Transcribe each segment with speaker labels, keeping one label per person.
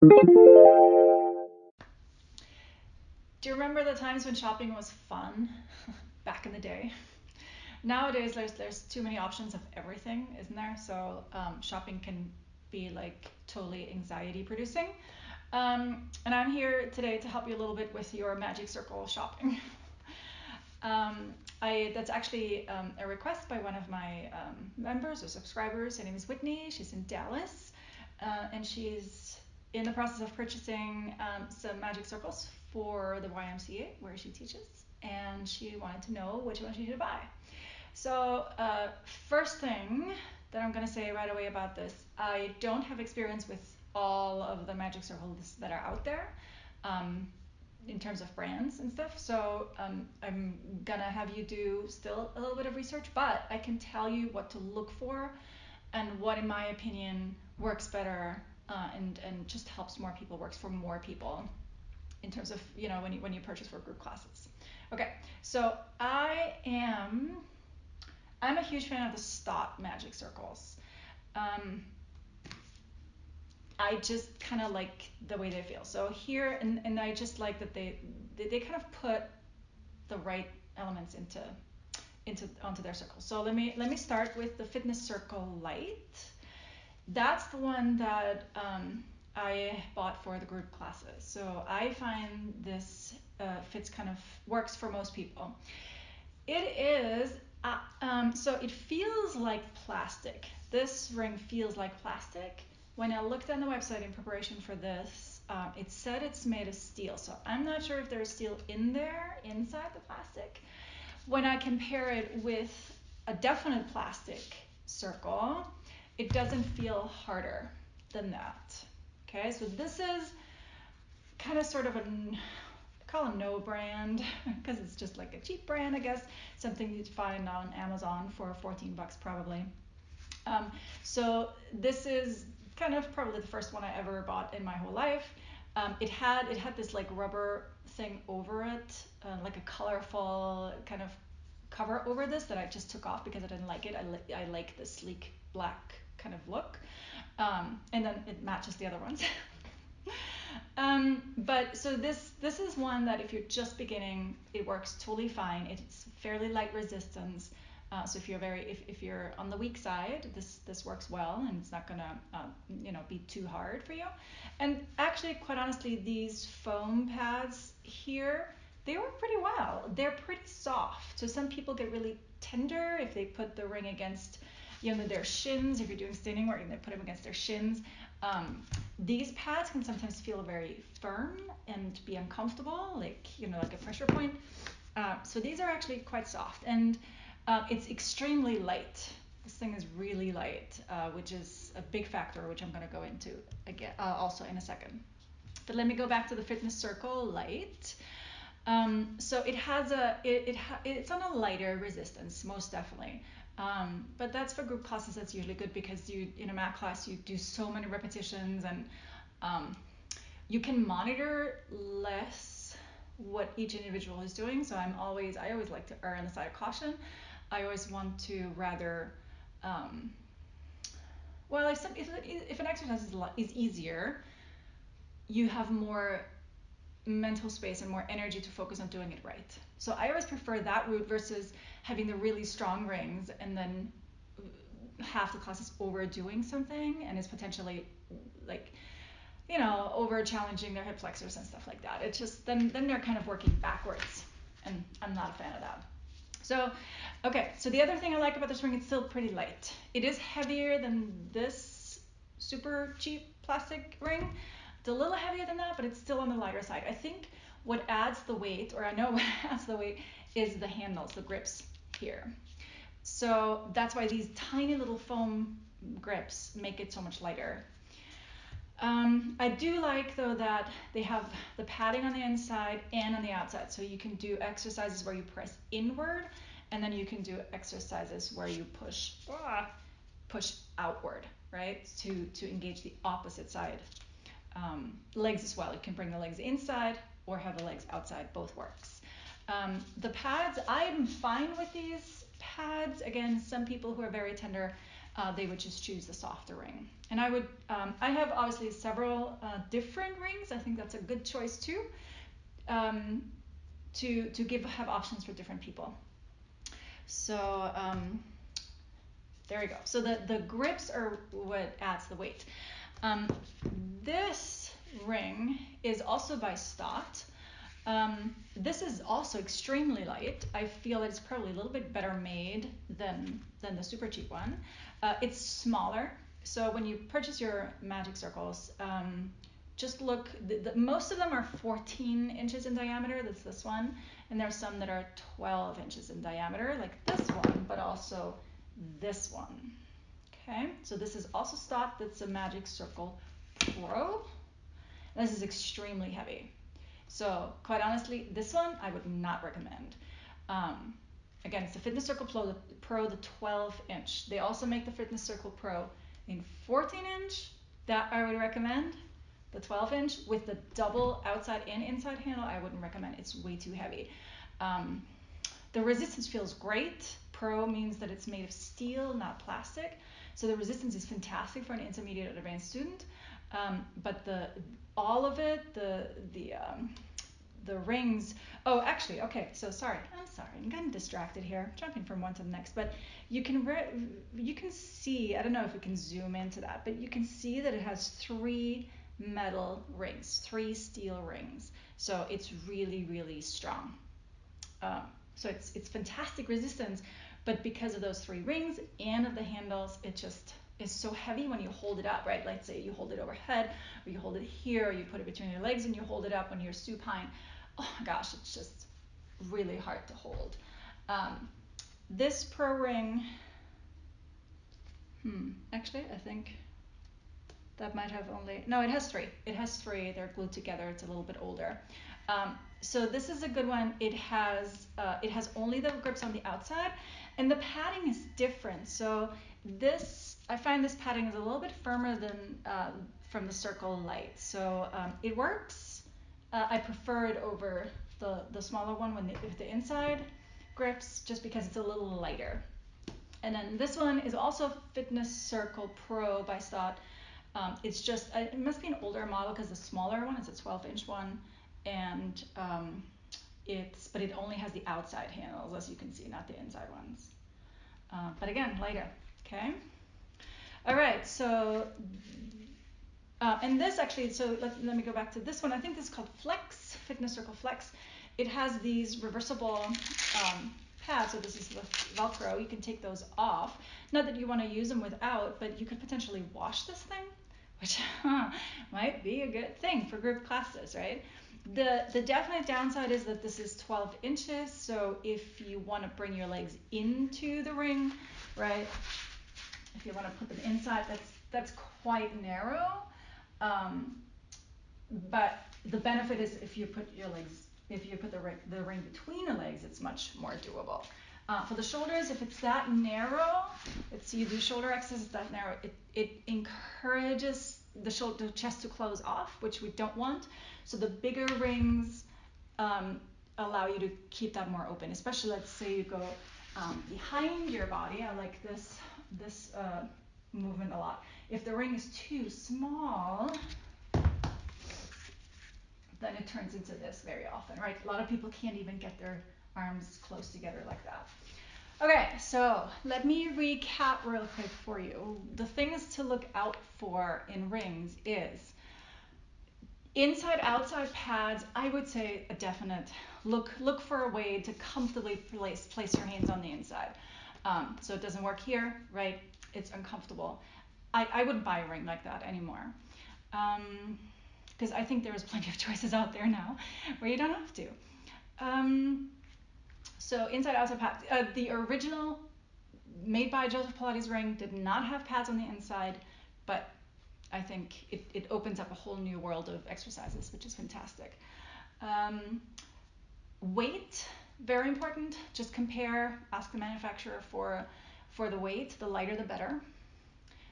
Speaker 1: Do you remember the times when shopping was fun back in the day? Nowadays, there's too many options of everything, isn't there? So shopping can be like totally anxiety producing. And I'm here today to help you a little bit with your magic circle shopping. That's actually a request by one of my members or subscribers. Her name is Whitney. She's in Dallas, and she's in the process of purchasing some magic circles for the YMCA where she teaches, and she wanted to know which one she should buy. So first thing that I'm going to say right away about this, I don't have experience with all of the magic circles that are out there. In terms of brands and stuff. So I'm gonna have you do still a little bit of research, but I can tell you what to look for and what, in my opinion, works better and just helps more people, works for more people in terms of when you purchase for group classes. Okay, so I'm a huge fan of the Stott magic circles. I just kind of like the way they feel. So here, and I just like that they kind of put the right elements onto their circle. So let me start with the Fitness Circle Light. That's the one that I bought for the group classes. So I find this works for most people. It is so it feels like plastic. This ring feels like plastic. When I looked on the website in preparation for this, it said it's made of steel. So I'm not sure if there's steel inside the plastic. When I compare it with a definite plastic circle, it doesn't feel harder than that. Okay, so this is kind of sort of call a no brand because it's just like a cheap brand, I guess. Something you'd find on Amazon for 14 bucks probably. So this is kind of probably the first one I ever bought in my whole life. It had this like rubber thing over it, like a colorful kind of cover over this that I just took off because I didn't like it. I like the sleek black kind of look, and then it matches the other ones. But so this is one that if you're just beginning, it works totally fine. It's fairly light resistance. So if you're on the weak side, this works well, and it's not gonna be too hard for you. And actually, quite honestly, these foam pads here, they work pretty well. They're pretty soft. So some people get really tender if they put the ring against their shins. If you're doing standing work and they put them against their shins. These pads can sometimes feel very firm and be uncomfortable, like a pressure point. So these are actually quite soft, and it's extremely light. This thing is really light, which is a big factor, which I'm going to go into again also in a second. But let me go back to the Fitness Circle Light. So it has it's on a lighter resistance, most definitely. But that's for group classes. That's usually good because in a mat class you do so many repetitions, and you can monitor less what each individual is doing. So I always like to err on the side of caution. I always want to rather, if an exercise is easier, you have more mental space and more energy to focus on doing it right. So I always prefer that route versus having the really strong rings and then half the class is overdoing something and is potentially like over challenging their hip flexors and stuff like that. It's just then they're kind of working backwards, and I'm not a fan of that. So okay, so the other thing I like about this ring, it's still pretty light. It is heavier than this super cheap plastic ring. It's a little heavier than that, but it's still on the lighter side. I think what adds the weight, or I know what adds the weight, is the handles, the grips here. So that's why these tiny little foam grips make it so much lighter. I do like though that they have the padding on the inside and on the outside, so you can do exercises where you press inward, and then you can do exercises where you push outward, right, to engage the opposite side. Legs as well. You can bring the legs inside or have the legs outside. Both works. The pads, I'm fine with these pads. Again, some people who are very tender they would just choose the softer ring. And I have obviously several different rings. I think that's a good choice too, to have options for different people. So there we go. So the grips are what adds the weight. This ring is also by Stott. This is also extremely light. I feel it's probably a little bit better made than the super cheap one. It's smaller. So when you purchase your magic circles, just look, most of them are 14 inches in diameter. That's this one. And there's some that are 12 inches in diameter, like this one, but also this one. Okay, so this is also Stott. That's a Magic Circle Pro. This is extremely heavy. So quite honestly, this one I would not recommend. Again, it's the Fitness Circle Pro, the 12 inch. They also make the Fitness Circle Pro in 14 inch. That I would recommend. The 12 inch with the double outside and inside handle, I wouldn't recommend. It's way too heavy. The resistance feels great. Pro means that it's made of steel, not plastic. So the resistance is fantastic for an intermediate or advanced student. But all of it, the rings. Oh, actually, okay. So I'm getting distracted here, jumping from one to the next. But you can see. I don't know if we can zoom into that, but you can see that it has 3 metal rings, 3 steel rings. So it's really, really strong. So it's fantastic resistance, but because of those 3 rings and of the handles, it just is so heavy when you hold it up, right? Let's say you hold it overhead, or you hold it here, or you put it between your legs and you hold it up when you're supine. Oh my gosh, it's just really hard to hold. This Pro ring, actually, I think that might have no, it has 3. It has 3. They're glued together. It's a little bit older. So this is a good one. It has only the grips on the outside, and the padding is different. So I find this padding is a little bit firmer than from the Circle Light. So it works. I prefer it over the smaller one with the inside grips, just because it's a little lighter. And then this one is also Fitness Circle Pro by Stott. It's just, it must be an older model because the smaller one is a 12-inch one, and but it only has the outside handles, as you can see, not the inside ones. But again, lighter. Okay. All right. So, and this actually, so let me go back to this one. I think this is called Flex, Fitness Circle Flex. It has these reversible pads. So this is with Velcro. You can take those off. Not that you want to use them without, but you could potentially wash this thing, which might be a good thing for group classes, right? The definite downside is that this is 12 inches, so if you want to bring your legs into the ring, right? If you want to put them inside, that's quite narrow. But the benefit is if you put the ring between the legs, it's much more doable. For the shoulders, if it's that narrow, let's see, you do shoulder exercises that narrow, it encourages the chest to close off, which we don't want. So the bigger rings allow you to keep that more open, especially let's say you go behind your body. I like this movement a lot. If the ring is too small, then it turns into this very often, right? A lot of people can't even get their arms close together like that. Okay, so let me recap real quick for you. The things to look out for in rings is inside-outside pads. I would say a definite look for a way to comfortably place your hands on the inside. So it doesn't work here, right? It's uncomfortable. I wouldn't buy a ring like that anymore. Because I think there's plenty of choices out there now where you don't have to. So inside outside pads. The original made by Joseph Pilates ring did not have pads on the inside, but I think it opens up a whole new world of exercises, which is fantastic. Weight, very important. Just ask the manufacturer for the weight. The lighter the better.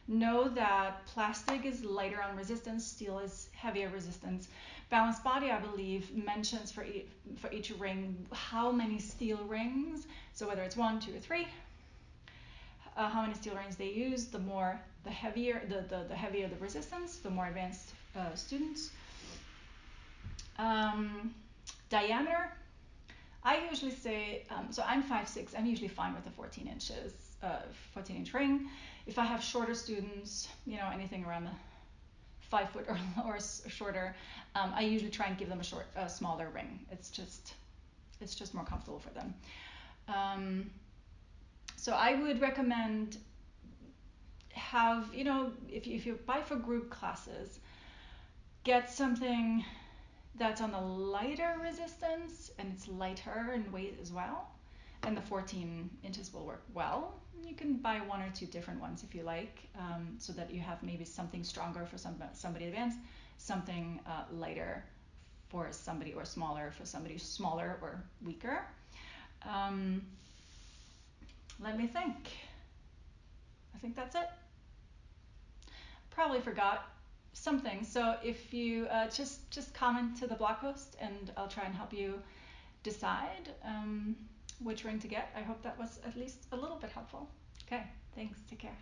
Speaker 1: Know that plastic is lighter on resistance, steel is heavier resistance. Balanced Body, I believe, mentions for each ring how many steel rings, so whether it's 1, 2, or 3. how many steel rings they use, the heavier the resistance, the more advanced students. Diameter, I usually say, so I'm 5'6", I'm usually fine with the 14 inch ring. If I have shorter students, anything around the 5 foot or shorter, I usually try and give them a smaller ring. It's just more comfortable for them. So I would recommend if you buy for group classes, get something that's on the lighter resistance and it's lighter in weight as well, and the 14 inches will work well. You can buy one or two different ones if you like, so that you have maybe something stronger for somebody advanced, something lighter for somebody, or smaller for somebody smaller or weaker. Let me think. I think that's it. Probably forgot something. So if you just comment to the blog post, and I'll try and help you decide which ring to get. I hope that was at least a little bit helpful. Okay, thanks. Take care.